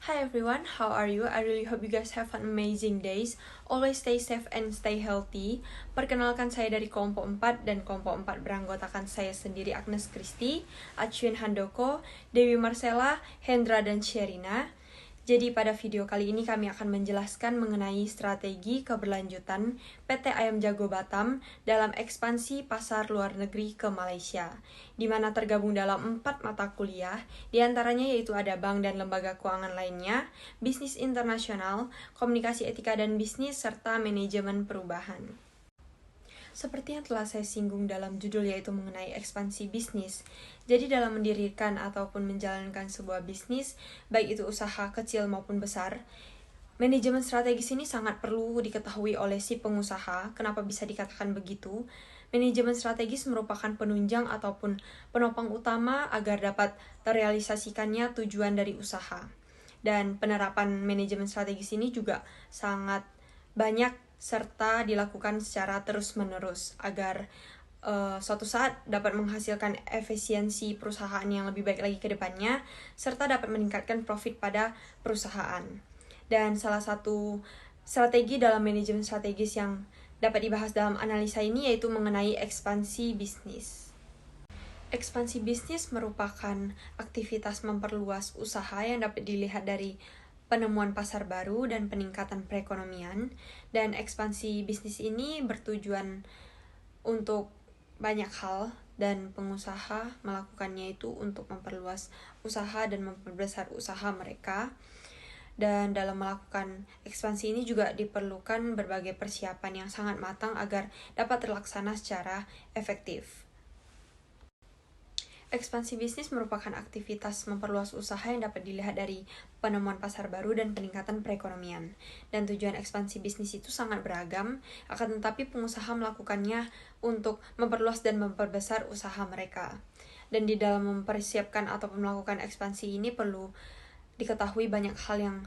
Hi everyone, how are you? I really hope you guys have an amazing days. Always stay safe and stay healthy. Perkenalkan saya dari kelompok 4 dan kelompok 4 beranggotakan saya sendiri Agnes Kristi, Acuin Handoko, Dewi Marcella, Hendra dan Sherina. Jadi pada video kali ini kami akan menjelaskan mengenai strategi keberlanjutan PT Ayam Jago Batam dalam ekspansi pasar luar negeri ke Malaysia, di mana tergabung dalam 4 mata kuliah, diantaranya yaitu ada bank dan lembaga keuangan lainnya, bisnis internasional, komunikasi etika dan bisnis, serta manajemen perubahan. Seperti yang telah saya singgung dalam judul yaitu mengenai ekspansi bisnis. Jadi dalam mendirikan ataupun menjalankan sebuah bisnis, baik itu usaha kecil maupun besar, manajemen strategis ini sangat perlu diketahui oleh si pengusaha. Kenapa bisa dikatakan begitu? Manajemen strategis merupakan penunjang ataupun penopang utama agar dapat terrealisasikannya tujuan dari usaha. Dan penerapan manajemen strategis ini juga sangat banyak serta dilakukan secara terus-menerus agar suatu saat dapat menghasilkan efisiensi perusahaan yang lebih baik lagi ke depannya, serta dapat meningkatkan profit pada perusahaan. Dan salah satu strategi dalam manajemen strategis yang dapat dibahas dalam analisa ini yaitu mengenai ekspansi bisnis. Ekspansi bisnis merupakan aktivitas memperluas usaha yang dapat dilihat dari penemuan pasar baru dan peningkatan perekonomian, dan ekspansi bisnis ini bertujuan untuk banyak hal dan pengusaha melakukannya itu untuk memperluas usaha dan memperbesar usaha mereka. Dan dalam melakukan ekspansi ini juga diperlukan berbagai persiapan yang sangat matang agar dapat terlaksana secara efektif. Ekspansi bisnis merupakan aktivitas memperluas usaha yang dapat dilihat dari penemuan pasar baru dan peningkatan perekonomian. Dan tujuan ekspansi bisnis itu sangat beragam, akan tetapi pengusaha melakukannya untuk memperluas dan memperbesar usaha mereka. Dan di dalam mempersiapkan ataupun melakukan ekspansi ini perlu diketahui banyak hal yang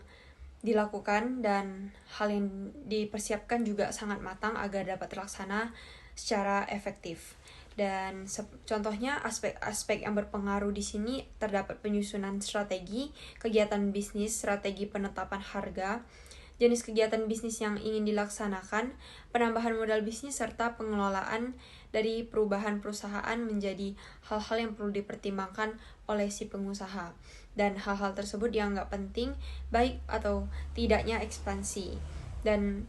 dilakukan, dan hal yang dipersiapkan juga sangat matang agar dapat terlaksana secara efektif. Dan contohnya aspek-aspek yang berpengaruh di sini terdapat penyusunan strategi, kegiatan bisnis, strategi penetapan harga, jenis kegiatan bisnis yang ingin dilaksanakan, penambahan modal bisnis, serta pengelolaan dari perubahan perusahaan menjadi hal-hal yang perlu dipertimbangkan oleh si pengusaha. Dan hal-hal tersebut dianggap penting, baik atau tidaknya ekspansi. Dan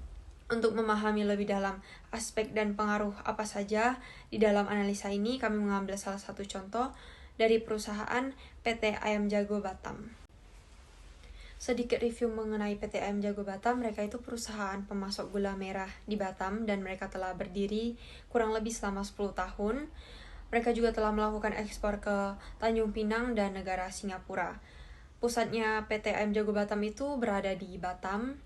untuk memahami lebih dalam aspek dan pengaruh apa saja di dalam analisa ini, kami mengambil salah satu contoh dari perusahaan PT Ayam Jago Batam. Sedikit review mengenai PT Ayam Jago Batam, mereka itu perusahaan pemasok gula merah di Batam dan mereka telah berdiri kurang lebih selama 10 tahun. Mereka juga telah melakukan ekspor ke Tanjung Pinang dan negara Singapura. Pusatnya PT Ayam Jago Batam itu berada di Batam,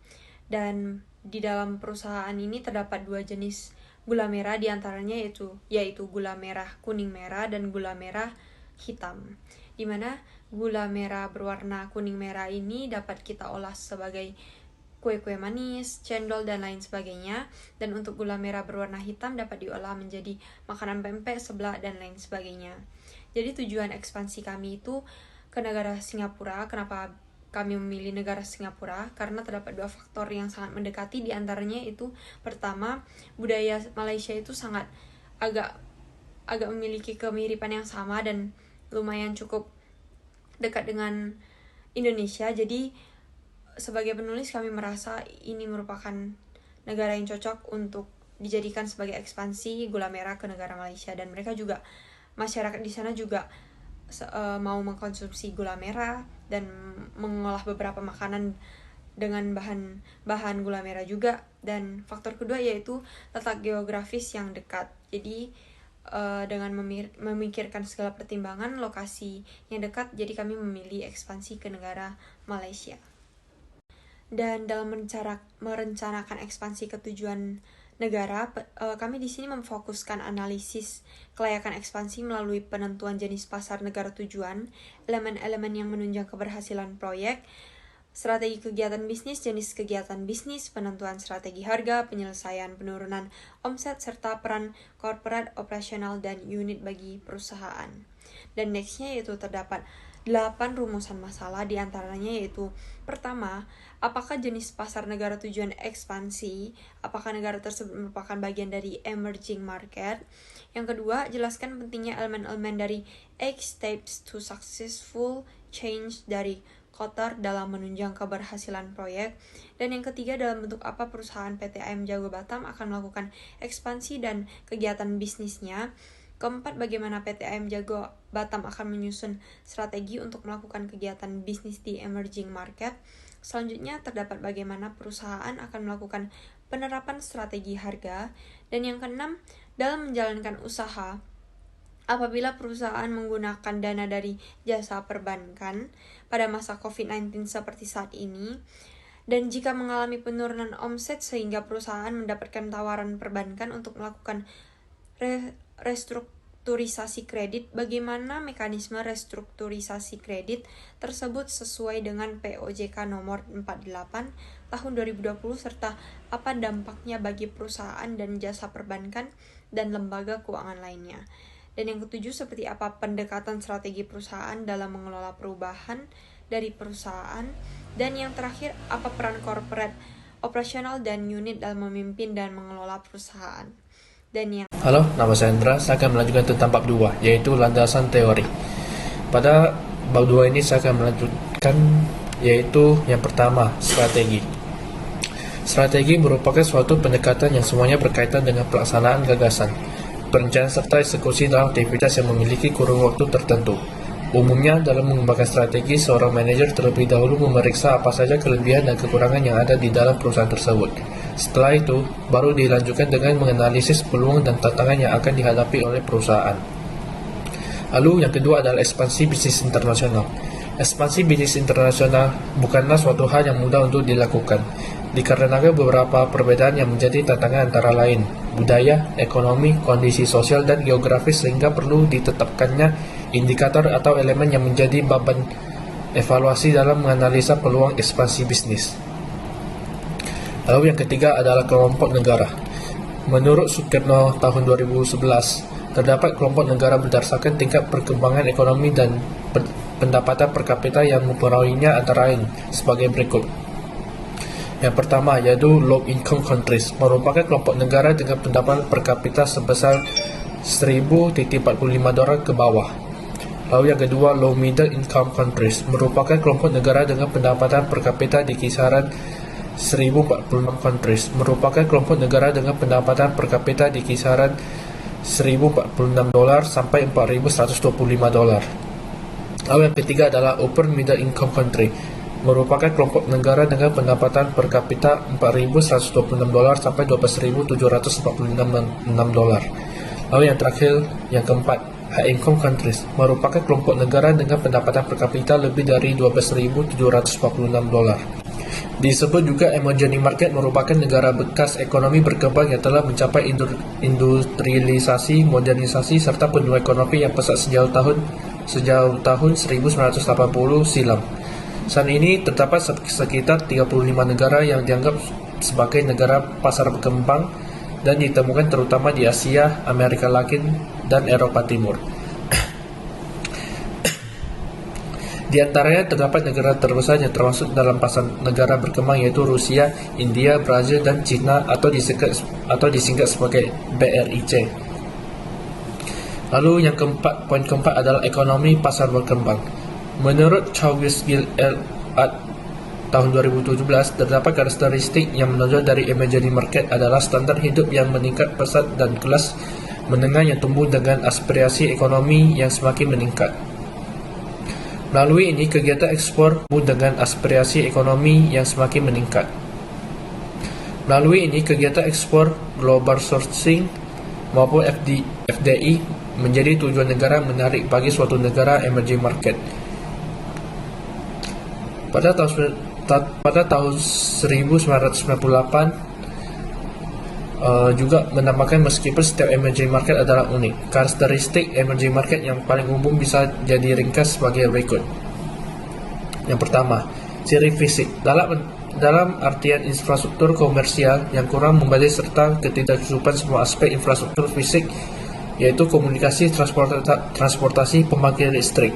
dan di dalam perusahaan ini terdapat 2 jenis gula merah, diantaranya yaitu gula merah kuning merah dan gula merah hitam, di mana gula merah berwarna kuning merah ini dapat kita olah sebagai kue-kue manis, cendol, dan lain sebagainya. Dan untuk gula merah berwarna hitam dapat diolah menjadi makanan pempek, seblak, dan lain sebagainya. Jadi tujuan ekspansi kami itu ke negara Singapura. Kenapa kami memilih negara Singapura? Karena terdapat 2 faktor yang sangat mendekati, diantaranya itu pertama, budaya Malaysia itu sangat agak memiliki kemiripan yang sama dan lumayan cukup dekat dengan Indonesia. Jadi sebagai penulis kami merasa ini merupakan negara yang cocok untuk dijadikan sebagai ekspansi gula merah ke negara Malaysia. Dan mereka juga, masyarakat di sana juga mau mengkonsumsi gula merah dan mengolah beberapa makanan dengan bahan gula merah juga. Dan faktor kedua yaitu letak geografis yang dekat. Jadi dengan memikirkan segala pertimbangan lokasi yang dekat, jadi kami memilih ekspansi ke negara Malaysia. Dan dalam merencanakan ekspansi ke tujuan negara, kami di sini memfokuskan analisis kelayakan ekspansi melalui penentuan jenis pasar negara tujuan, elemen-elemen yang menunjang keberhasilan proyek, strategi kegiatan bisnis, jenis kegiatan bisnis, penentuan strategi harga, penyelesaian penurunan omset, serta peran korporat, operasional, dan unit bagi perusahaan. Dan nextnya yaitu terdapat 8 rumusan masalah, diantaranya yaitu: pertama, apakah jenis pasar negara tujuan ekspansi? Apakah negara tersebut merupakan bagian dari emerging market? Yang kedua, jelaskan pentingnya elemen-elemen dari 8 steps to successful change dari Qatar dalam menunjang keberhasilan proyek. Dan yang ketiga, dalam bentuk apa perusahaan PT AIM Jago Batam akan melakukan ekspansi dan kegiatan bisnisnya. Keempat, bagaimana PT AIM Jago Batam akan menyusun strategi untuk melakukan kegiatan bisnis di emerging market. Selanjutnya, terdapat bagaimana perusahaan akan melakukan penerapan strategi harga. Dan yang keenam, dalam menjalankan usaha, apabila perusahaan menggunakan dana dari jasa perbankan pada masa COVID-19 seperti saat ini, dan jika mengalami penurunan omset sehingga perusahaan mendapatkan tawaran perbankan untuk melakukan restrukturisasi kredit, bagaimana mekanisme restrukturisasi kredit tersebut sesuai dengan POJK nomor 48 tahun 2020 serta apa dampaknya bagi perusahaan dan jasa perbankan dan lembaga keuangan lainnya. Dan yang ketujuh, seperti apa pendekatan strategi perusahaan dalam mengelola perubahan dari perusahaan. Dan yang terakhir, apa peran corporate, operasional, dan unit dalam memimpin dan mengelola perusahaan. Dan yang Halo, nama saya Indra. Saya akan melanjutkan tentang bab 2, yaitu landasan teori. Pada bab 2 ini saya akan melanjutkan yaitu yang pertama, strategi. Strategi merupakan suatu pendekatan yang semuanya berkaitan dengan pelaksanaan gagasan, perencanaan serta eksekusi dalam aktivitas yang memiliki kurun waktu tertentu. Umumnya, dalam mengembangkan strategi, seorang manajer terlebih dahulu memeriksa apa saja kelebihan dan kekurangan yang ada di dalam perusahaan tersebut. Setelah itu, baru dilanjutkan dengan menganalisis peluang dan tantangan yang akan dihadapi oleh perusahaan. Lalu, yang kedua adalah ekspansi bisnis internasional. Ekspansi bisnis internasional bukanlah suatu hal yang mudah untuk dilakukan, dikarenakan beberapa perbedaan yang menjadi tantangan antara lain budaya, ekonomi, kondisi sosial, dan geografis, sehingga perlu ditetapkannya indikator atau elemen yang menjadi beban evaluasi dalam menganalisa peluang ekspansi bisnis. Lalu yang ketiga adalah kelompok negara. Menurut Sukarno tahun 2011, terdapat kelompok negara berdasarkan tingkat perkembangan ekonomi dan pendapatan per kapita yang mempengaruhinya antara lain sebagai berikut. Yang pertama yaitu low income countries, merupakan kelompok negara dengan pendapatan per kapita sebesar $1,045 ke bawah. Lalu yang kedua, low middle income countries, merupakan kelompok negara dengan pendapatan per kapita di kisaran 1,046 countries, merupakan kelompok negara dengan pendapatan per kapita di kisaran $1,046 sampai $4,125. Lalu yang ketiga adalah upper middle income country, merupakan kelompok negara dengan pendapatan per kapita $4,126 sampai $12,746. Lalu yang terakhir, yang keempat, high income countries, merupakan kelompok negara dengan pendapatan per kapita lebih dari $12,746. Disebut juga emerging market, merupakan negara bekas ekonomi berkembang yang telah mencapai industrialisasi, modernisasi, serta penurunan ekonomi yang pesat sejauh tahun 1980 silam. Saat ini terdapat sekitar 35 negara yang dianggap sebagai negara pasar berkembang dan ditemukan terutama di Asia, Amerika Latin, dan Eropa Timur. Di antaranya terdapat negara terbesar yang termasuk dalam pasar negara berkembang yaitu Rusia, India, Brazil, dan China atau disingkat sebagai BRIC. Lalu yang keempat, poin keempat adalah ekonomi pasar berkembang. Menurut Charles Gill tahun 2017, terdapat karakteristik yang menonjol dari emerging market adalah standar hidup yang meningkat pesat dan kelas menengah yang tumbuh dengan aspirasi ekonomi yang semakin meningkat. Melalui ini, kegiatan ekspor tumbuh dengan aspirasi ekonomi yang semakin meningkat. Melalui ini, kegiatan ekspor, global sourcing, maupun FDI menjadi tujuan negara menarik bagi suatu negara emerging market. Pada tahun 1998 juga menambahkan meskipun setiap emerging market adalah unik, karakteristik emerging market yang paling umum bisa jadi ringkas sebagai berikut. Yang pertama, ciri fisik. Dalam artian infrastruktur komersial yang kurang memadai serta ketidakcukupan semua aspek infrastruktur fisik, yaitu komunikasi, transportasi, pembangkit listrik.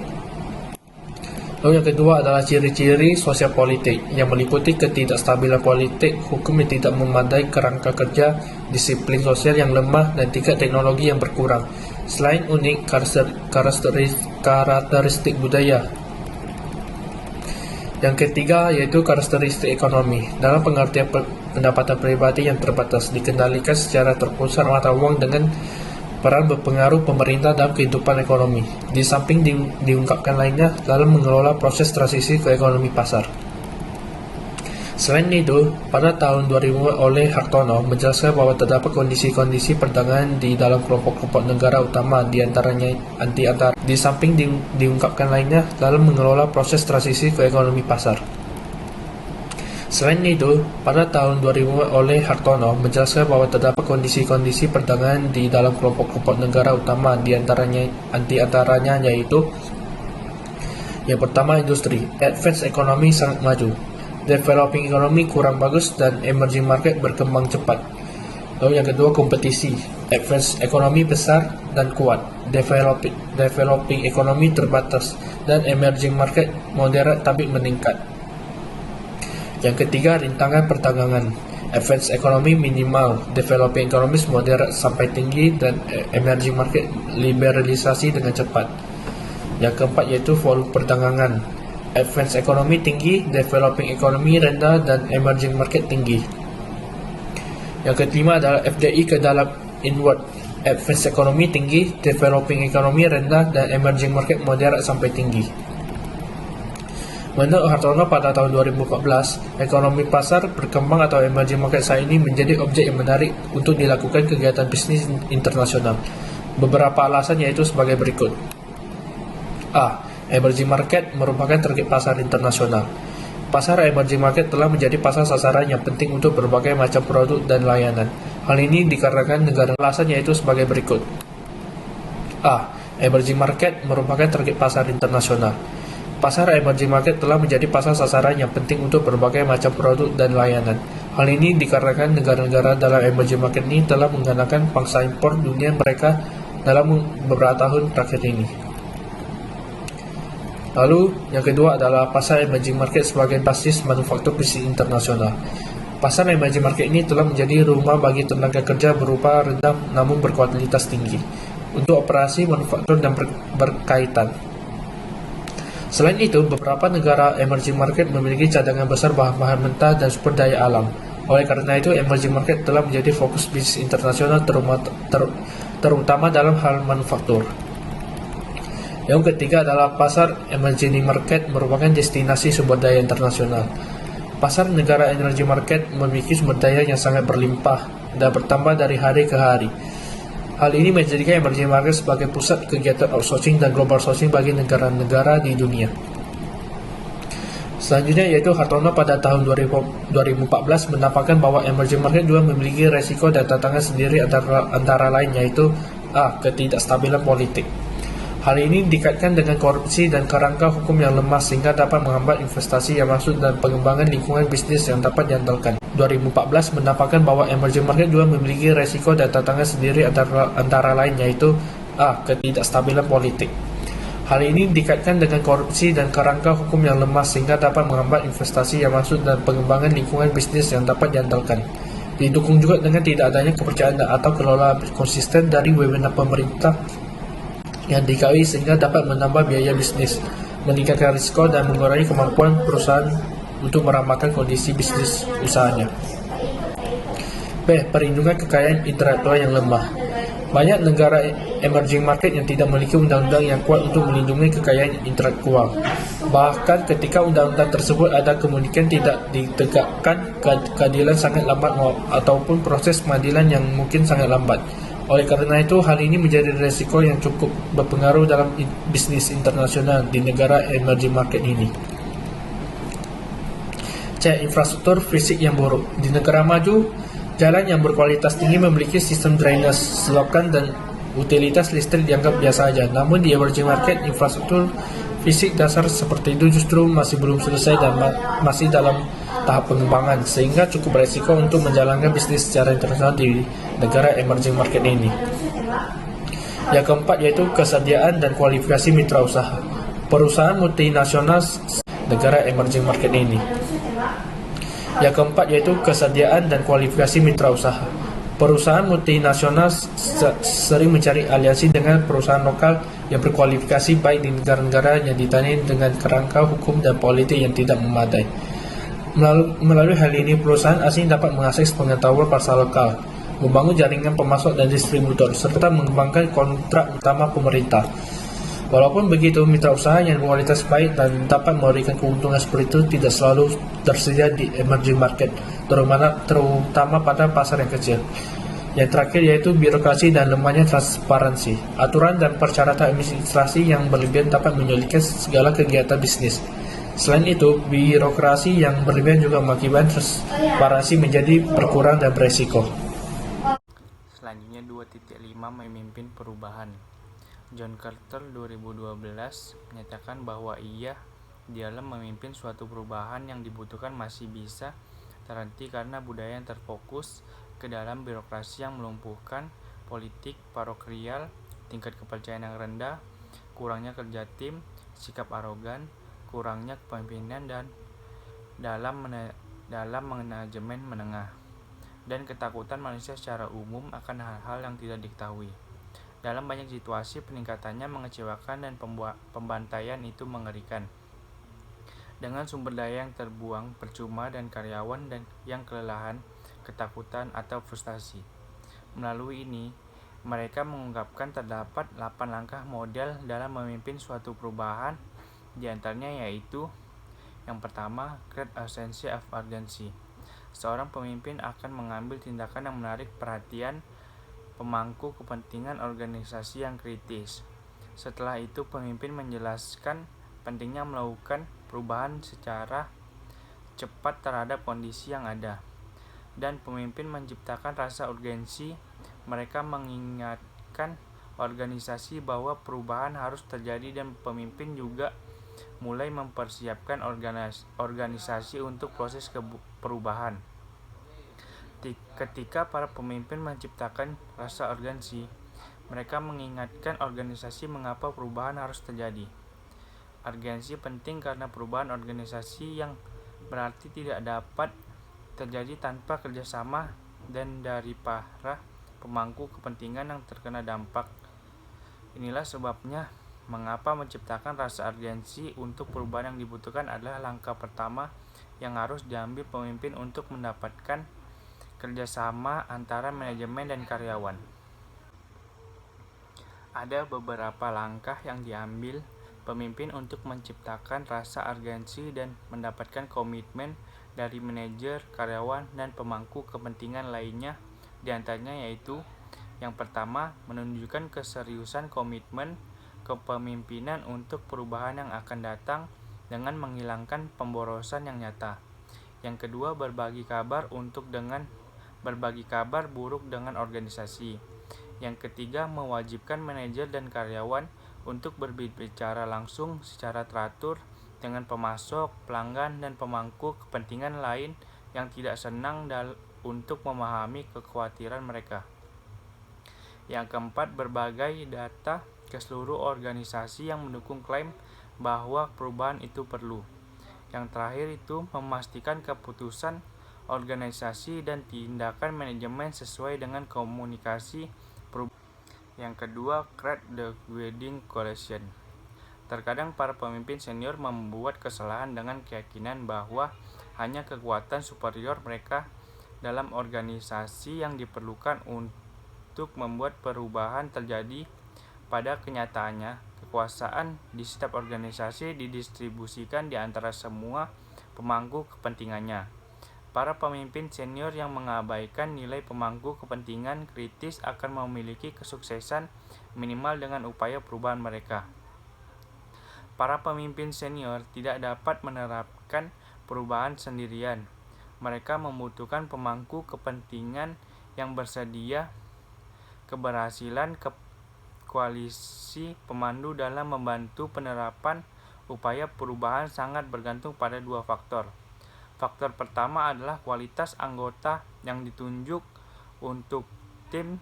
Lalu yang kedua adalah ciri-ciri sosial politik yang meliputi ketidakstabilan politik, hukum yang tidak memadai, kerangka kerja, disiplin sosial yang lemah, dan tingkat teknologi yang berkurang. Selain unik, karakteristik budaya. Yang ketiga yaitu karakteristik ekonomi. Dalam pengertian pendapatan pribadi yang terbatas, dikendalikan secara terpusat mata uang dengan peran berpengaruh pemerintah dalam kehidupan ekonomi. Di samping diungkapkan lainnya dalam mengelola proses transisi ke ekonomi pasar. Selain itu, pada tahun 2000 oleh Hartono menjelaskan bahwa terdapat kondisi-kondisi perdagangan di dalam kelompok-kelompok negara utama, di antaranya anti-antara. Di samping diungkapkan lainnya dalam mengelola proses transisi ke ekonomi pasar. Selain itu, pada tahun 2000 oleh Hartono menjelaskan bahwa terdapat kondisi-kondisi perdagangan di dalam kelompok-kelompok negara utama, di antaranya yaitu yang pertama industri, advanced economy sangat maju, developing economy kurang bagus, dan emerging market berkembang cepat. Lalu yang kedua kompetisi, advanced economy besar dan kuat, developing economy terbatas, dan emerging market moderat tapi meningkat. Yang ketiga, rintangan perdagangan. Advanced economy minimal, developing economies moderat sampai tinggi, dan emerging market liberalisasi dengan cepat. Yang keempat yaitu volume perdagangan. Advanced economy tinggi, developing economy rendah, dan emerging market tinggi. Yang kelima adalah FDI ke dalam inward. Advanced economy tinggi, developing economy rendah, dan emerging market moderat sampai tinggi. Menurut Hartono pada tahun 2014, ekonomi pasar berkembang atau emerging market saat ini menjadi objek yang menarik untuk dilakukan kegiatan bisnis internasional. Beberapa alasan yaitu sebagai berikut. A. Emerging market merupakan target pasar internasional. Pasar emerging market telah menjadi pasar sasaran yang penting untuk berbagai macam produk dan layanan. Hal ini dikarenakan negara alasan yaitu sebagai berikut. A. Emerging market merupakan target pasar internasional. Pasar emerging market telah menjadi pasar sasaran yang penting untuk berbagai macam produk dan layanan. Hal ini dikarenakan negara-negara dalam emerging market ini telah menggunakan pangsa impor dunia mereka dalam beberapa tahun terakhir ini. Lalu, yang kedua adalah pasar emerging market sebagai basis manufaktur bisnis internasional. Pasar emerging market ini telah menjadi rumah bagi tenaga kerja berupa rendah namun berkualitas tinggi untuk operasi manufaktur dan berkaitan. Selain itu, beberapa negara emerging market memiliki cadangan besar bahan-bahan mentah dan sumber daya alam. Oleh karena itu, emerging market telah menjadi fokus bisnis internasional terutama dalam hal manufaktur. Yang ketiga adalah pasar emerging market merupakan destinasi sumber daya internasional. Pasar negara emerging market memiliki sumber daya yang sangat berlimpah dan bertambah dari hari ke hari. Hal ini menjadikan emerging market sebagai pusat kegiatan outsourcing dan global sourcing bagi negara-negara di dunia. Selanjutnya yaitu Hartono pada tahun 2014 menampakkan bahwa emerging market juga memiliki resiko dan tantangan sendiri antara lain yaitu A. Ketidakstabilan politik. Hal ini dikaitkan dengan korupsi dan kerangka hukum yang lemah sehingga dapat menghambat investasi yang masuk dan pengembangan lingkungan bisnis yang dapat diandalkan. 2014 menampakkan bahwa emerging market juga memiliki resiko dan tantangan sendiri antara lain yaitu A. Ketidakstabilan politik. Hal ini dikaitkan dengan korupsi dan kerangka hukum yang lemah sehingga dapat menghambat investasi yang masuk dan pengembangan lingkungan bisnis yang dapat diandalkan. Didukung juga dengan tidak adanya kepercayaan atau kelola konsisten dari wewenang pemerintah yang dikawal sehingga dapat menambah biaya bisnis, meningkatkan risiko dan mengurangi kemampuan perusahaan untuk meramalkan kondisi bisnis usahanya. B. Perlindungan kekayaan intelektual yang lemah. Banyak negara emerging market yang tidak memiliki undang-undang yang kuat untuk melindungi kekayaan intelektual. Bahkan ketika undang-undang tersebut ada kemungkinan tidak ditegakkan, keadilan sangat lambat ataupun proses pengadilan yang mungkin sangat lambat. Oleh karena itu, hal ini menjadi risiko yang cukup berpengaruh dalam bisnis internasional di negara emerging market ini. C. Infrastruktur fisik yang buruk. Di negara maju, jalan yang berkualitas tinggi memiliki sistem drainase, selokan, dan utilitas listrik dianggap biasa saja. Namun di emerging market, infrastruktur fisik dasar seperti itu justru masih belum selesai dan masih dalam tahap pengembangan, sehingga cukup beresiko untuk menjalankan bisnis secara internasional di negara emerging market ini. Yang keempat yaitu kesediaan dan kualifikasi mitra usaha. perusahaan multinasional negara emerging market ini. Yang keempat yaitu kesediaan dan kualifikasi mitra usaha. Perusahaan multinasional sering mencari aliansi dengan perusahaan lokal yang berkualifikasi baik di negara-negara yang ditangani dengan kerangka hukum dan politik yang tidak memadai. Melalui hal ini, perusahaan asing dapat mengakses pengetahuan pasar lokal, membangun jaringan pemasok dan distributor, serta mengembangkan kontrak utama pemerintah. Walaupun begitu, mitra usaha yang kualitas baik dan dapat memberikan keuntungan seperti itu tidak selalu tersedia di emerging market, terutama pada pasar yang kecil. Yang terakhir yaitu birokrasi dan lemahnya transparansi. Aturan dan persyaratan administrasi yang berlebihan dapat menyulitkan segala kegiatan bisnis. Selain itu, birokrasi yang berlebihan juga mengakibatkan transparansi menjadi berkurang dan beresiko. Selanjutnya 2.5 memimpin perubahan. John Carter 2012 menyatakan bahwa ia di dalam memimpin suatu perubahan yang dibutuhkan masih bisa terhenti karena budaya yang terfokus ke dalam birokrasi yang melumpuhkan, politik parokial, tingkat kepercayaan yang rendah, kurangnya kerja tim, sikap arogan, kurangnya kepemimpinan dan dalam manajemen menengah, dan ketakutan manusia secara umum akan hal-hal yang tidak diketahui. Dalam banyak situasi, peningkatannya mengecewakan dan pembantaian itu mengerikan. Dengan sumber daya yang terbuang percuma dan karyawan yang kelelahan, ketakutan, atau frustasi. Melalui ini, mereka mengungkapkan terdapat 8 langkah model dalam memimpin suatu perubahan, di antaranya yaitu: yang pertama, create a sense of urgency. Seorang pemimpin akan mengambil tindakan yang menarik perhatian pemangku kepentingan organisasi yang kritis. Setelah itu, pemimpin menjelaskan pentingnya melakukan perubahan secara cepat terhadap kondisi yang ada. Dan pemimpin menciptakan rasa urgensi. Mereka mengingatkan organisasi bahwa perubahan harus terjadi dan pemimpin juga mulai mempersiapkan organisasi untuk proses perubahan. Ketika para pemimpin menciptakan rasa urgensi, mereka mengingatkan organisasi mengapa perubahan harus terjadi. Urgensi penting karena perubahan organisasi yang berarti tidak dapat terjadi tanpa kerjasama dan dari para pemangku kepentingan yang terkena dampak. Inilah sebabnya mengapa menciptakan rasa urgensi untuk perubahan yang dibutuhkan adalah langkah pertama yang harus diambil pemimpin untuk mendapatkan kerjasama antara manajemen dan karyawan. Ada beberapa langkah yang diambil pemimpin untuk menciptakan rasa urgensi dan mendapatkan komitmen dari manajer, karyawan, dan pemangku kepentingan lainnya. Di antaranya yaitu: yang pertama, menunjukkan keseriusan komitmen kepemimpinan untuk perubahan yang akan datang dengan menghilangkan pemborosan yang nyata. Yang kedua, berbagi kabar buruk dengan organisasi. Yang ketiga, mewajibkan manajer dan karyawan untuk berbicara langsung secara teratur dengan pemasok, pelanggan, dan pemangku kepentingan lain yang tidak senang untuk memahami kekhawatiran mereka. Yang keempat, berbagai data ke seluruh organisasi yang mendukung klaim bahwa perubahan itu perlu. Yang terakhir itu memastikan keputusan organisasi dan tindakan manajemen sesuai dengan komunikasi perubahan. Yang kedua, create the winning coalition. Terkadang para pemimpin senior membuat kesalahan dengan keyakinan bahwa hanya kekuatan superior mereka dalam organisasi yang diperlukan untuk membuat perubahan terjadi. Pada kenyataannya, kekuasaan di setiap organisasi didistribusikan di antara semua pemangku kepentingannya. Para pemimpin senior yang mengabaikan nilai pemangku kepentingan kritis akan memiliki kesuksesan minimal dengan upaya perubahan mereka. Para pemimpin senior tidak dapat menerapkan perubahan sendirian. Mereka membutuhkan pemangku kepentingan yang bersedia. Keberhasilan koalisi pemandu dalam membantu penerapan upaya perubahan sangat bergantung pada dua faktor. Faktor pertama adalah kualitas anggota yang ditunjuk untuk tim.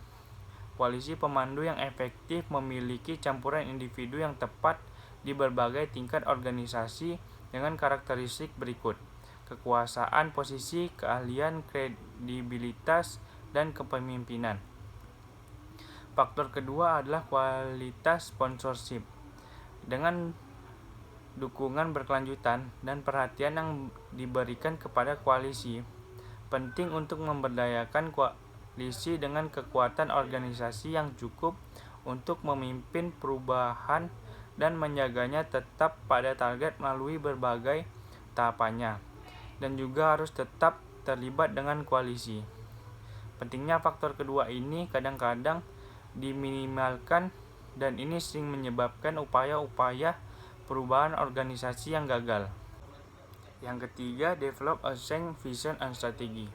Koalisi pemandu yang efektif memiliki campuran individu yang tepat di berbagai tingkat organisasi dengan karakteristik berikut: kekuasaan, posisi, keahlian, kredibilitas, dan kepemimpinan. Faktor kedua adalah kualitas sponsorship. Dengan dukungan berkelanjutan dan perhatian yang diberikan kepada koalisi, penting untuk memberdayakan koalisi dengan kekuatan organisasi yang cukup untuk memimpin perubahan dan menjaganya tetap pada target melalui berbagai tahapannya, dan juga harus tetap terlibat dengan koalisi. Pentingnya faktor kedua ini kadang-kadang diminimalkan, dan ini sering menyebabkan upaya-upaya perubahan organisasi yang gagal. Yang ketiga, develop a strong vision and strategy.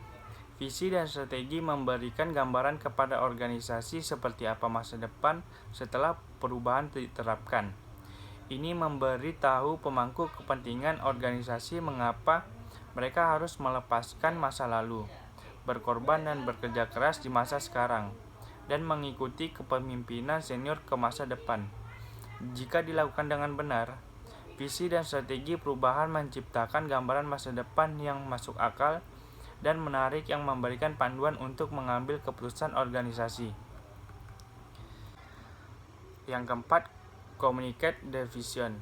Visi dan strategi memberikan gambaran kepada organisasi seperti apa masa depan setelah perubahan diterapkan. Ini memberi tahu pemangku kepentingan organisasi mengapa mereka harus melepaskan masa lalu, berkorban dan bekerja keras di masa sekarang, dan mengikuti kepemimpinan senior ke masa depan. Jika dilakukan dengan benar, visi dan strategi perubahan menciptakan gambaran masa depan yang masuk akal dan menarik yang memberikan panduan untuk mengambil keputusan organisasi. Yang keempat, communicate the vision.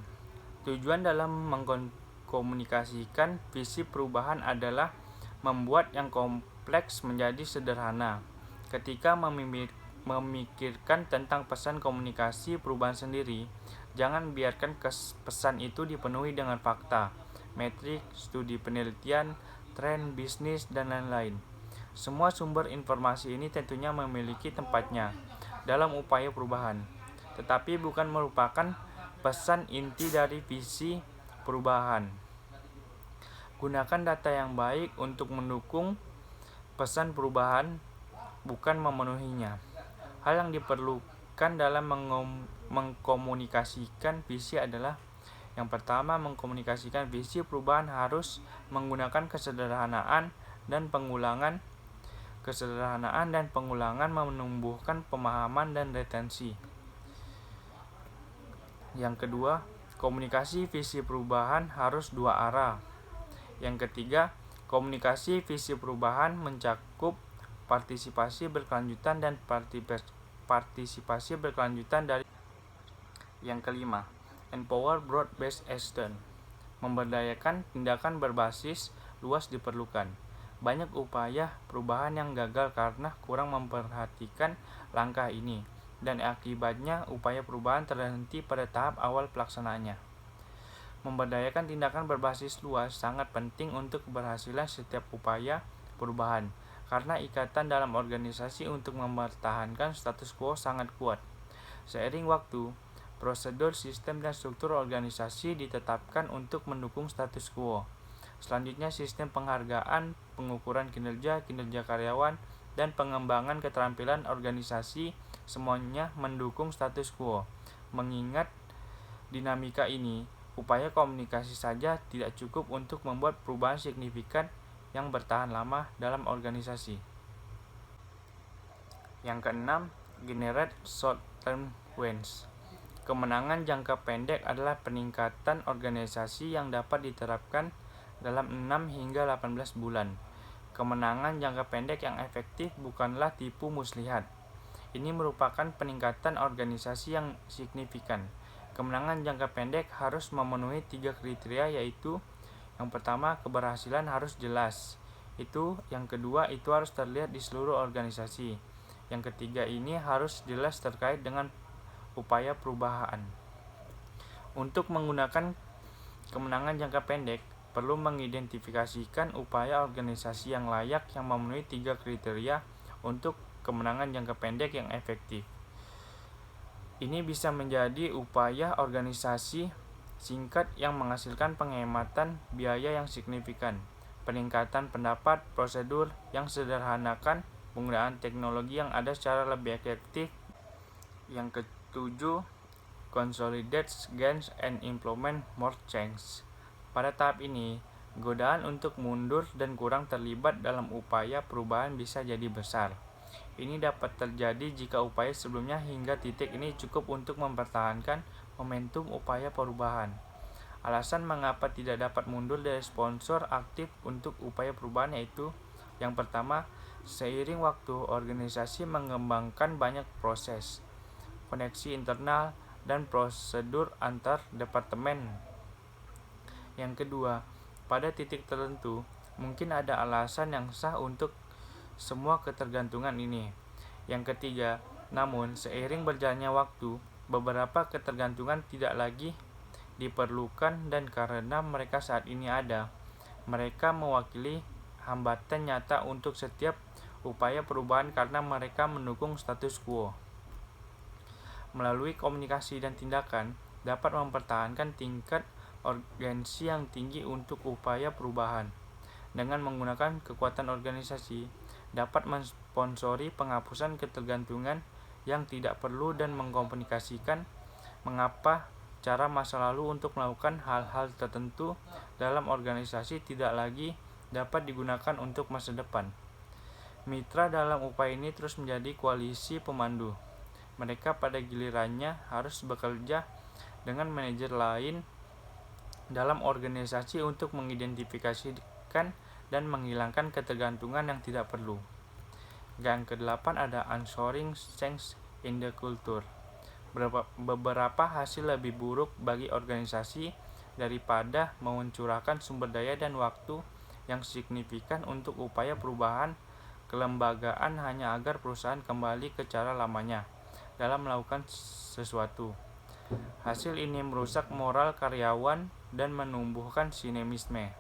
Tujuan dalam mengkomunikasikan visi perubahan adalah membuat yang kompleks menjadi sederhana. Ketika memikirkan tentang pesan komunikasi perubahan sendiri, jangan biarkan pesan itu dipenuhi dengan fakta, metrik, studi penelitian, tren bisnis, dan lain-lain. Semua sumber informasi ini tentunya memiliki tempatnya dalam upaya perubahan, tetapi bukan merupakan pesan inti dari visi perubahan. Gunakan data yang baik untuk mendukung pesan perubahan, bukan memenuhinya. Hal yang diperlukan dalam mengkomunikasikan visi adalah: yang pertama, mengkomunikasikan visi perubahan harus menggunakan kesederhanaan dan pengulangan. Kesederhanaan dan pengulangan menumbuhkan pemahaman dan retensi. Yang kedua, komunikasi visi perubahan harus dua arah. Yang ketiga, komunikasi visi perubahan mencakup partisipasi berkelanjutan dan partisipasi berkelanjutan dari. Yang kelima, empower broad-based action. Memberdayakan tindakan berbasis luas diperlukan. Banyak upaya perubahan yang gagal karena kurang memperhatikan langkah ini, dan akibatnya upaya perubahan terhenti pada tahap awal pelaksanaannya. Memberdayakan tindakan berbasis luas sangat penting untuk keberhasilan setiap upaya perubahan, karena ikatan dalam organisasi untuk mempertahankan status quo sangat kuat. Seiring waktu, prosedur, sistem, dan struktur organisasi ditetapkan untuk mendukung status quo. Selanjutnya, sistem penghargaan, pengukuran kinerja, kinerja karyawan, dan pengembangan keterampilan organisasi semuanya mendukung status quo. Mengingat dinamika ini, upaya komunikasi saja tidak cukup untuk membuat perubahan signifikan yang bertahan lama dalam organisasi. Yang keenam, generate short-term wins. Kemenangan jangka pendek adalah peningkatan organisasi yang dapat diterapkan dalam 6 hingga 18 bulan. Kemenangan jangka pendek yang efektif bukanlah tipu muslihat. Ini merupakan peningkatan organisasi yang signifikan. Kemenangan jangka pendek harus memenuhi 3 kriteria, yaitu: yang pertama, keberhasilan harus jelas. Yang kedua, itu harus terlihat di seluruh organisasi. Yang ketiga, ini harus jelas terkait dengan upaya perubahan. Untuk menggunakan kemenangan jangka pendek, perlu mengidentifikasikan upaya organisasi yang layak yang memenuhi 3 kriteria untuk kemenangan jangka pendek yang efektif. Ini bisa menjadi upaya organisasi singkat yang menghasilkan penghematan biaya yang signifikan, peningkatan pendapat, prosedur yang sederhanakan, penggunaan teknologi yang ada secara lebih efektif. Yang ketujuh, consolidate gains and implement more change. Pada tahap ini, godaan untuk mundur dan kurang terlibat dalam upaya perubahan bisa jadi besar. Ini dapat terjadi jika upaya sebelumnya hingga titik ini cukup untuk mempertahankan momentum upaya perubahan. Alasan mengapa tidak dapat mundur dari sponsor aktif untuk upaya perubahan yaitu yang pertama, seiring waktu organisasi mengembangkan banyak proses, koneksi internal, dan prosedur antar departemen. Yang kedua, pada titik tertentu, mungkin ada alasan yang sah untuk semua ketergantungan ini. Yang ketiga, namun seiring berjalannya waktu, beberapa ketergantungan tidak lagi diperlukan dan karena mereka saat ini ada, mereka mewakili hambatan nyata untuk setiap upaya perubahan karena mereka mendukung status quo. Melalui komunikasi dan tindakan, dapat mempertahankan tingkat urgensi yang tinggi untuk upaya perubahan. Dengan menggunakan kekuatan organisasi, dapat mensponsori penghapusan ketergantungan yang tidak perlu dan mengkomunikasikan mengapa cara masa lalu untuk melakukan hal-hal tertentu dalam organisasi tidak lagi dapat digunakan untuk masa depan. Mitra dalam upaya ini terus menjadi koalisi pemandu. Mereka pada gilirannya harus bekerja dengan manajer lain dalam organisasi untuk mengidentifikasikan dan menghilangkan ketergantungan yang tidak perlu. Yang kedelapan ada answering change in the culture. Beberapa hasil lebih buruk bagi organisasi daripada mencurahkan sumber daya dan waktu yang signifikan untuk upaya perubahan kelembagaan hanya agar perusahaan kembali ke cara lamanya dalam melakukan sesuatu. Hasil ini merusak moral karyawan dan menumbuhkan sinemisme.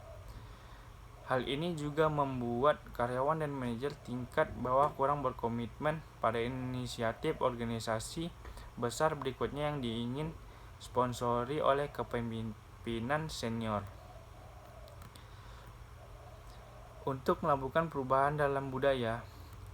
Hal ini juga membuat karyawan dan manajer tingkat bawah kurang berkomitmen pada inisiatif organisasi besar berikutnya yang diingin sponsori oleh kepemimpinan senior. Untuk melakukan perubahan dalam budaya,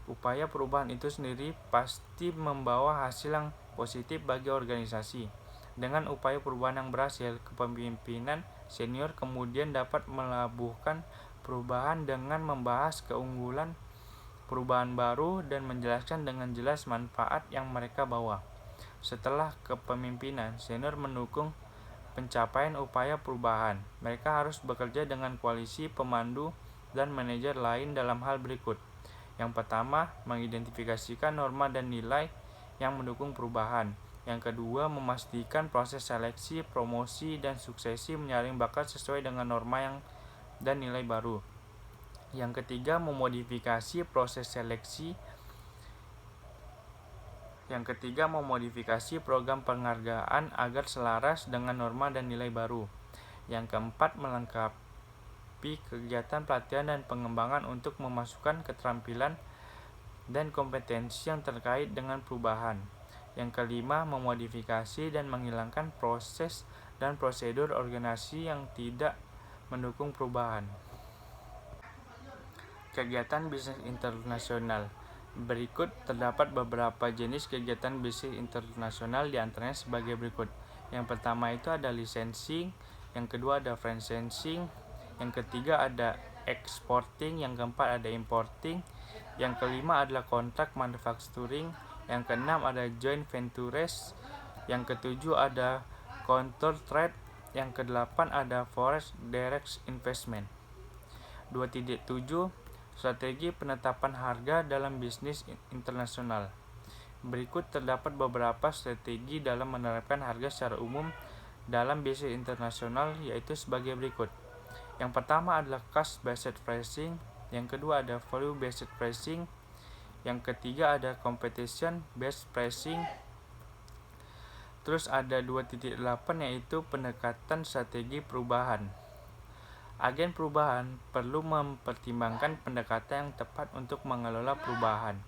upaya perubahan itu sendiri pasti membawa hasil yang positif bagi organisasi. Dengan upaya perubahan yang berhasil, kepemimpinan senior kemudian dapat melabuhkan perubahan dengan membahas keunggulan perubahan baru dan menjelaskan dengan jelas manfaat yang mereka bawa. Setelah kepemimpinan senior mendukung pencapaian upaya perubahan, mereka harus bekerja dengan koalisi pemandu dan manajer lain dalam hal berikut. Yang pertama, mengidentifikasikan norma dan nilai yang mendukung perubahan. Yang kedua, memastikan proses seleksi, promosi, dan suksesi menyaring bakat sesuai dengan norma dan nilai baru. Yang ketiga, memodifikasi proses seleksi. Yang ketiga, memodifikasi program penghargaan agar selaras dengan norma dan nilai baru. Yang keempat, melengkapi kegiatan pelatihan dan pengembangan untuk memasukkan keterampilan dan kompetensi yang terkait dengan perubahan. Yang kelima, memodifikasi dan menghilangkan proses dan prosedur organisasi yang tidak mendukung perubahan. Kegiatan bisnis internasional. Berikut terdapat beberapa jenis kegiatan bisnis internasional, diantaranya sebagai berikut. Yang pertama itu ada licensing, yang kedua ada franchising, yang ketiga ada exporting, yang keempat ada importing, yang kelima adalah kontrak manufacturing, yang keenam ada joint ventures, yang ketujuh ada counter trade, yang kedelapan ada foreign direct investment. 2.7 Strategi penetapan harga dalam bisnis internasional. Berikut terdapat beberapa strategi dalam menerapkan harga secara umum dalam bisnis internasional, yaitu sebagai berikut. Yang pertama adalah cost based pricing, yang kedua ada value based pricing, yang ketiga ada competition based pricing. Terus ada 2.8 yaitu pendekatan strategi perubahan. Agen perubahan perlu mempertimbangkan pendekatan yang tepat untuk mengelola perubahan.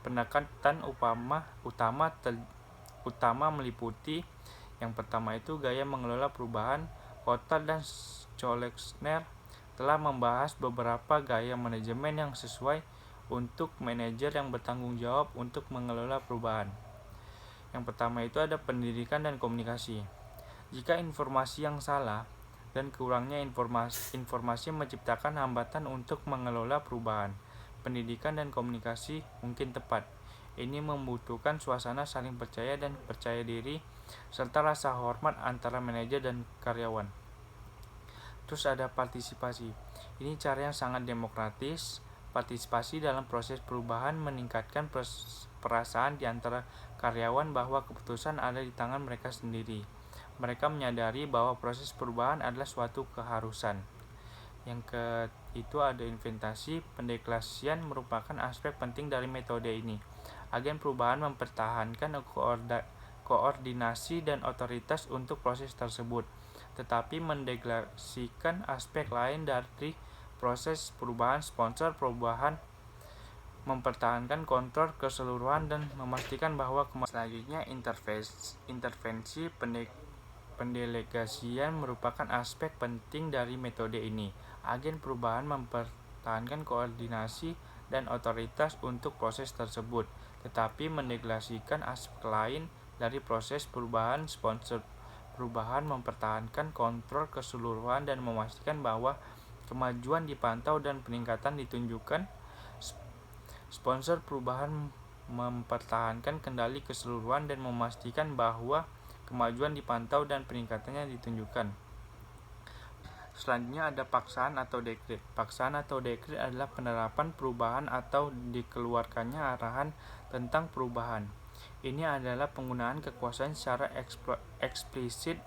Pendekatan utama meliputi yang pertama itu gaya mengelola perubahan. Kotler dan Cholesner telah membahas beberapa gaya manajemen yang sesuai untuk manajer yang bertanggung jawab untuk mengelola perubahan. Yang pertama itu ada pendidikan dan komunikasi. Jika informasi yang salah dan kurangnya informasi menciptakan hambatan untuk mengelola perubahan, pendidikan dan komunikasi mungkin tepat. Ini membutuhkan suasana saling percaya dan percaya diri serta rasa hormat antara manajer dan karyawan. Terus ada partisipasi. Ini cara yang sangat demokratis. Partisipasi dalam proses perubahan meningkatkan perasaan di antara karyawan bahwa keputusan ada di tangan mereka sendiri. Mereka menyadari bahwa proses perubahan adalah suatu keharusan. Itu ada inventasi. Pendeklarasian merupakan aspek penting dari metode ini. Agen perubahan mempertahankan koordinasi dan otoritas untuk proses tersebut, tetapi mendeklarasikan aspek lain dari proses perubahan. Sponsor perubahan mempertahankan kontrol keseluruhan dan memastikan bahwa selanjutnya intervensi pendelegasian merupakan aspek penting dari metode ini. Agen perubahan mempertahankan koordinasi dan otoritas untuk proses tersebut, tetapi mendeklarasikan aspek lain dari proses perubahan. Sponsor perubahan mempertahankan kontrol keseluruhan dan memastikan bahwa kemajuan dipantau dan peningkatan ditunjukkan. Sponsor perubahan mempertahankan kendali keseluruhan dan memastikan bahwa kemajuan dipantau dan peningkatannya ditunjukkan. Selanjutnya ada paksaan atau dekret. Paksaan atau dekret adalah penerapan perubahan atau dikeluarkannya arahan tentang perubahan. Ini adalah penggunaan kekuasaan secara eksplisit.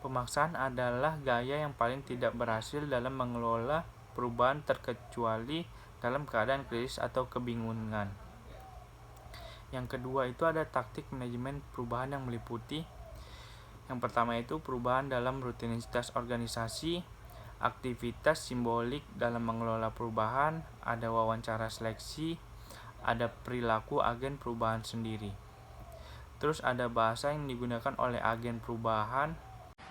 Pemaksaan adalah gaya yang paling tidak berhasil dalam mengelola perubahan terkecuali dalam keadaan krisis atau kebingungan. Yang kedua itu ada taktik manajemen perubahan yang meliputi. Yang pertama itu perubahan dalam rutinitas organisasi, aktivitas simbolik dalam mengelola perubahan, ada wawancara seleksi, ada perilaku agen perubahan sendiri. Terus ada bahasa yang digunakan oleh agen perubahan.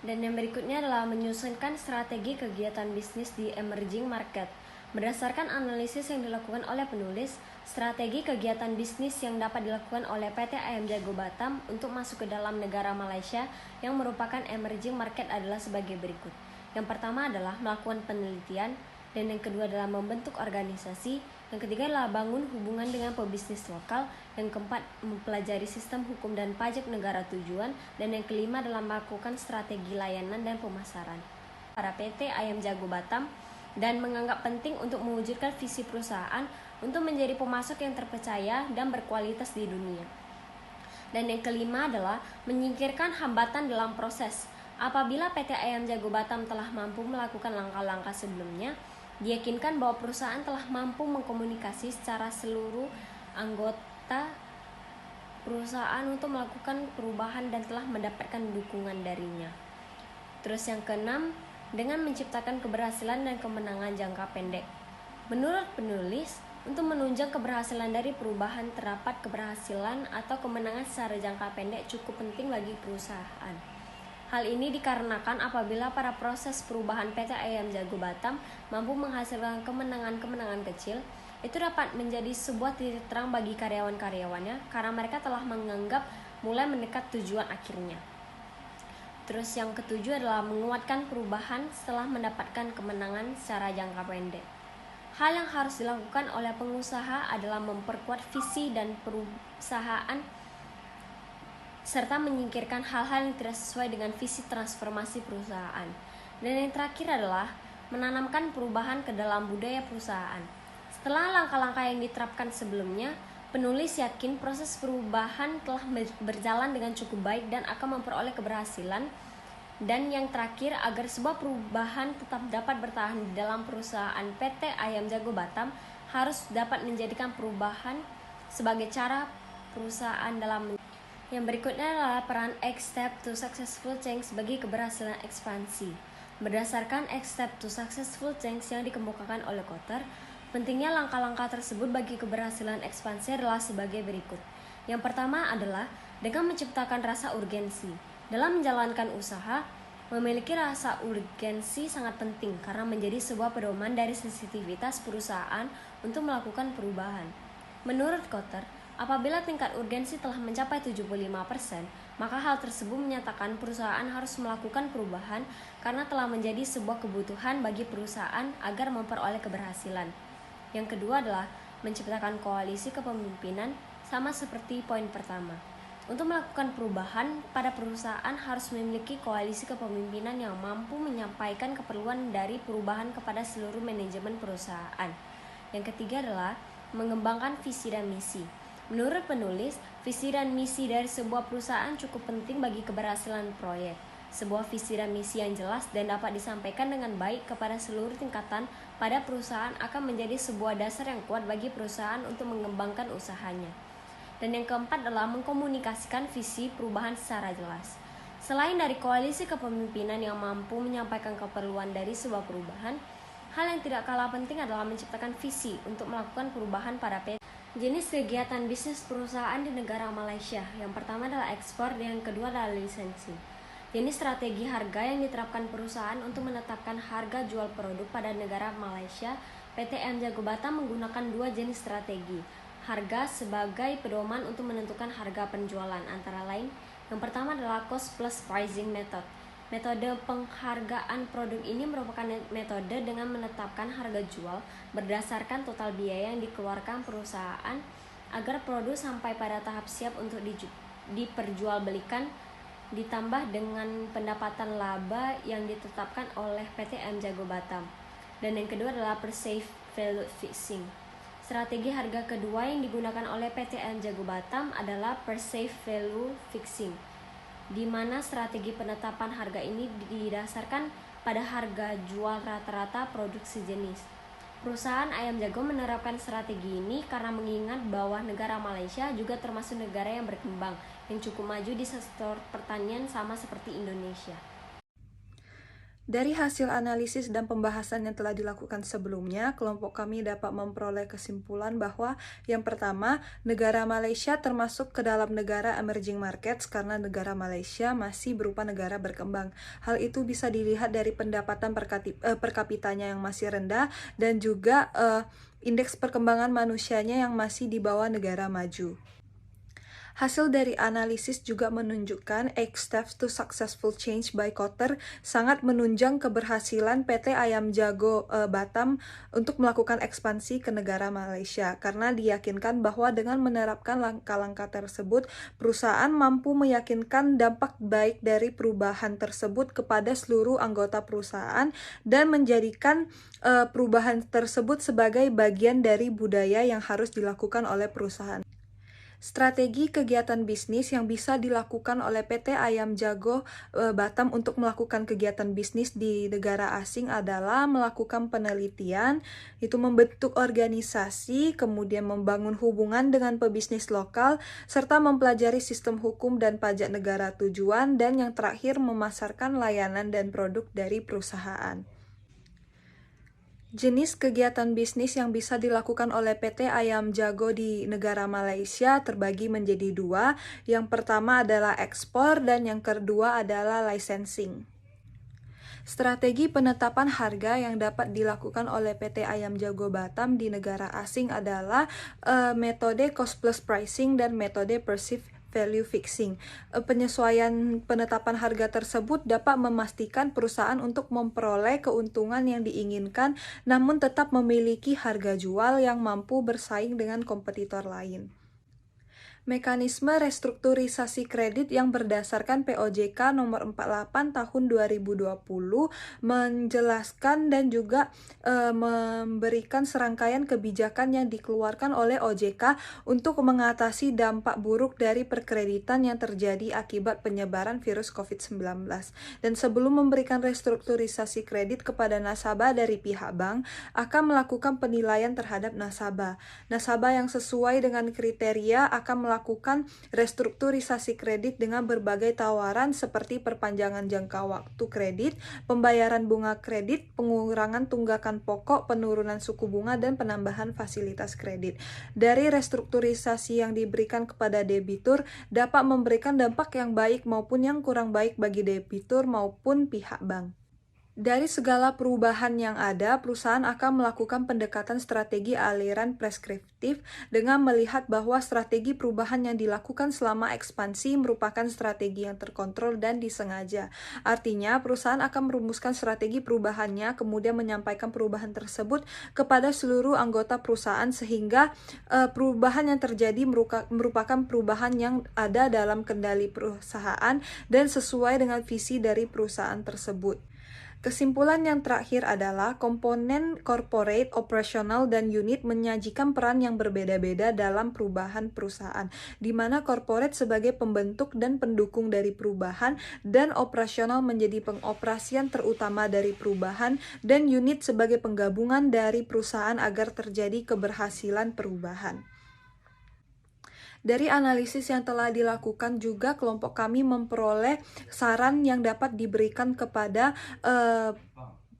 Dan yang berikutnya adalah menyusunkan strategi kegiatan bisnis di emerging market. Berdasarkan analisis yang dilakukan oleh penulis, strategi kegiatan bisnis yang dapat dilakukan oleh PT Ayam Jago Batam untuk masuk ke dalam negara Malaysia yang merupakan emerging market adalah sebagai berikut. Yang pertama adalah melakukan penelitian, dan yang kedua adalah membentuk organisasi, yang ketiga adalah bangun hubungan dengan pebisnis lokal, yang keempat mempelajari sistem hukum dan pajak negara tujuan, dan yang kelima adalah melakukan strategi layanan dan pemasaran. Para PT Ayam Jago Batam dan menganggap penting untuk mewujudkan visi perusahaan untuk menjadi pemasok yang terpercaya dan berkualitas di dunia. Dan yang kelima adalah menyingkirkan hambatan dalam proses. Apabila PT Ayam Jago Batam telah mampu melakukan langkah-langkah sebelumnya, diyakinkan bahwa perusahaan telah mampu mengkomunikasi secara seluruh anggota perusahaan untuk melakukan perubahan dan telah mendapatkan dukungan darinya. Terus yang keenam, dengan menciptakan keberhasilan dan kemenangan jangka pendek. Menurut penulis, untuk menunjang keberhasilan dari perubahan terdapat keberhasilan atau kemenangan secara jangka pendek cukup penting bagi perusahaan. Hal ini dikarenakan apabila pada proses perubahan PT Ayam Jago Batam mampu menghasilkan kemenangan-kemenangan kecil, itu dapat menjadi sebuah titik terang bagi karyawan-karyawannya karena mereka telah menganggap mulai mendekat tujuan akhirnya. Terus yang ketujuh adalah menguatkan perubahan setelah mendapatkan kemenangan secara jangka pendek. Hal yang harus dilakukan oleh pengusaha adalah memperkuat visi dan perusahaan serta menyingkirkan hal-hal yang tidak sesuai dengan visi transformasi perusahaan. Dan yang terakhir adalah menanamkan perubahan ke dalam budaya perusahaan. Setelah langkah-langkah yang diterapkan sebelumnya, penulis yakin proses perubahan telah berjalan dengan cukup baik dan akan memperoleh keberhasilan. Dan yang terakhir, agar sebuah perubahan tetap dapat bertahan di dalam perusahaan PT Ayam Jago Batam, harus dapat menjadikan perubahan sebagai cara perusahaan dalam. Yang berikutnya adalah peran X Step to Successful Change bagi keberhasilan ekspansi. Berdasarkan X Step to Successful Change yang dikemukakan oleh Kotter, pentingnya langkah-langkah tersebut bagi keberhasilan ekspansi adalah sebagai berikut. Yang pertama adalah dengan menciptakan rasa urgensi. Dalam menjalankan usaha, memiliki rasa urgensi sangat penting karena menjadi sebuah pedoman dari sensitivitas perusahaan untuk melakukan perubahan. Menurut Kotter, apabila tingkat urgensi telah mencapai 75%, maka hal tersebut menyatakan perusahaan harus melakukan perubahan karena telah menjadi sebuah kebutuhan bagi perusahaan agar memperoleh keberhasilan. Yang kedua adalah menciptakan koalisi kepemimpinan sama seperti poin pertama. Untuk melakukan perubahan, pada perusahaan harus memiliki koalisi kepemimpinan yang mampu menyampaikan keperluan dari perubahan kepada seluruh manajemen perusahaan. Yang ketiga adalah mengembangkan visi dan misi. Menurut penulis, visi dan misi dari sebuah perusahaan cukup penting bagi keberhasilan proyek. Sebuah visi dan misi yang jelas dan dapat disampaikan dengan baik kepada seluruh tingkatan pada perusahaan akan menjadi sebuah dasar yang kuat bagi perusahaan untuk mengembangkan usahanya. Dan yang keempat adalah mengkomunikasikan visi perubahan secara jelas. Selain dari koalisi kepemimpinan yang mampu menyampaikan keperluan dari sebuah perubahan, hal yang tidak kalah penting adalah menciptakan visi untuk melakukan perubahan pada PT. Jenis kegiatan bisnis perusahaan di negara Malaysia. Yang pertama adalah ekspor dan yang kedua adalah lisensi. Jenis strategi harga yang diterapkan perusahaan untuk menetapkan harga jual produk pada negara Malaysia, PT M Jago Batam menggunakan dua jenis strategi. Harga sebagai pedoman untuk menentukan harga penjualan, antara lain yang pertama adalah cost plus pricing method. Metode penghargaan produk ini merupakan metode dengan menetapkan harga jual berdasarkan total biaya yang dikeluarkan perusahaan agar produk sampai pada tahap siap untuk diperjualbelikan, ditambah dengan pendapatan laba yang ditetapkan oleh PT M Jago Batam. Dan yang kedua adalah perceived value fixing. Strategi harga kedua yang digunakan oleh PT M Jago Batam adalah perceived value fixing, di mana strategi penetapan harga ini didasarkan pada harga jual rata-rata produk sejenis. Perusahaan ayam jago menerapkan strategi ini karena mengingat bahwa negara Malaysia juga termasuk negara yang berkembang, yang cukup maju di sektor pertanian sama seperti Indonesia. Dari hasil analisis dan pembahasan yang telah dilakukan sebelumnya, kelompok kami dapat memperoleh kesimpulan bahwa yang pertama, negara Malaysia termasuk ke dalam negara emerging markets karena negara Malaysia masih berupa negara berkembang. Hal itu bisa dilihat dari pendapatan per kapitanya yang masih rendah dan juga indeks perkembangan manusianya yang masih di bawah negara maju. Hasil dari analisis juga menunjukkan 8 steps to successful change by Kotter sangat menunjang keberhasilan PT Ayam Jago Batam untuk melakukan ekspansi ke negara Malaysia karena diyakinkan bahwa dengan menerapkan langkah-langkah tersebut, perusahaan mampu meyakinkan dampak baik dari perubahan tersebut kepada seluruh anggota perusahaan dan menjadikan perubahan tersebut sebagai bagian dari budaya yang harus dilakukan oleh perusahaan. Strategi kegiatan bisnis yang bisa dilakukan oleh PT Ayam Jago Batam untuk melakukan kegiatan bisnis di negara asing adalah melakukan penelitian, itu membentuk organisasi, kemudian membangun hubungan dengan pebisnis lokal, serta mempelajari sistem hukum dan pajak negara tujuan, dan yang terakhir memasarkan layanan dan produk dari perusahaan. Jenis kegiatan bisnis yang bisa dilakukan oleh PT Ayam Jago di negara Malaysia terbagi menjadi dua. Yang pertama adalah ekspor dan yang kedua adalah licensing. Strategi penetapan harga yang dapat dilakukan oleh PT Ayam Jago Batam di negara asing adalah metode cost plus pricing dan metode perceived value fixing. Penyesuaian penetapan harga tersebut dapat memastikan perusahaan untuk memperoleh keuntungan yang diinginkan, namun tetap memiliki harga jual yang mampu bersaing dengan kompetitor lain. Mekanisme restrukturisasi kredit yang berdasarkan POJK nomor 48 tahun 2020 menjelaskan dan juga memberikan serangkaian kebijakan yang dikeluarkan oleh OJK untuk mengatasi dampak buruk dari perkreditan yang terjadi akibat penyebaran virus COVID-19. Dan sebelum memberikan restrukturisasi kredit kepada nasabah dari pihak bank, akan melakukan penilaian terhadap nasabah. Nasabah yang sesuai dengan kriteria akan melakukan restrukturisasi kredit dengan berbagai tawaran seperti perpanjangan jangka waktu kredit, pembayaran bunga kredit, pengurangan tunggakan pokok, penurunan suku bunga, dan penambahan fasilitas kredit. Dari restrukturisasi yang diberikan kepada debitur dapat memberikan dampak yang baik maupun yang kurang baik bagi debitur maupun pihak bank. Dari segala perubahan yang ada, perusahaan akan melakukan pendekatan strategi aliran preskriptif dengan melihat bahwa strategi perubahan yang dilakukan selama ekspansi merupakan strategi yang terkontrol dan disengaja. Artinya, perusahaan akan merumuskan strategi perubahannya, kemudian menyampaikan perubahan tersebut kepada seluruh anggota perusahaan sehingga perubahan yang terjadi merupakan perubahan yang ada dalam kendali perusahaan dan sesuai dengan visi dari perusahaan tersebut. Kesimpulan yang terakhir adalah komponen corporate, operasional, dan unit menyajikan peran yang berbeda-beda dalam perubahan perusahaan, di mana corporate sebagai pembentuk dan pendukung dari perubahan, dan operasional menjadi pengoperasian terutama dari perubahan, dan unit sebagai penggabungan dari perusahaan agar terjadi keberhasilan perubahan. Dari analisis yang telah dilakukan juga, kelompok kami memperoleh saran yang dapat diberikan kepada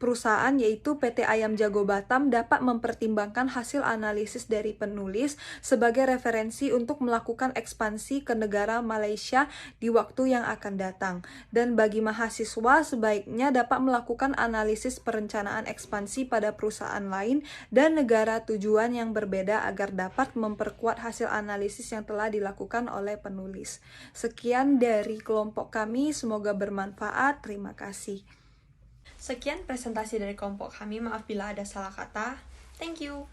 perusahaan, yaitu PT Ayam Jago Batam dapat mempertimbangkan hasil analisis dari penulis sebagai referensi untuk melakukan ekspansi ke negara Malaysia di waktu yang akan datang. Dan bagi mahasiswa, sebaiknya dapat melakukan analisis perencanaan ekspansi pada perusahaan lain dan negara tujuan yang berbeda agar dapat memperkuat hasil analisis yang telah dilakukan oleh penulis. Sekian dari kelompok kami, semoga bermanfaat. Terima kasih. Sekian presentasi dari kelompok kami, maaf bila ada salah kata. Thank you.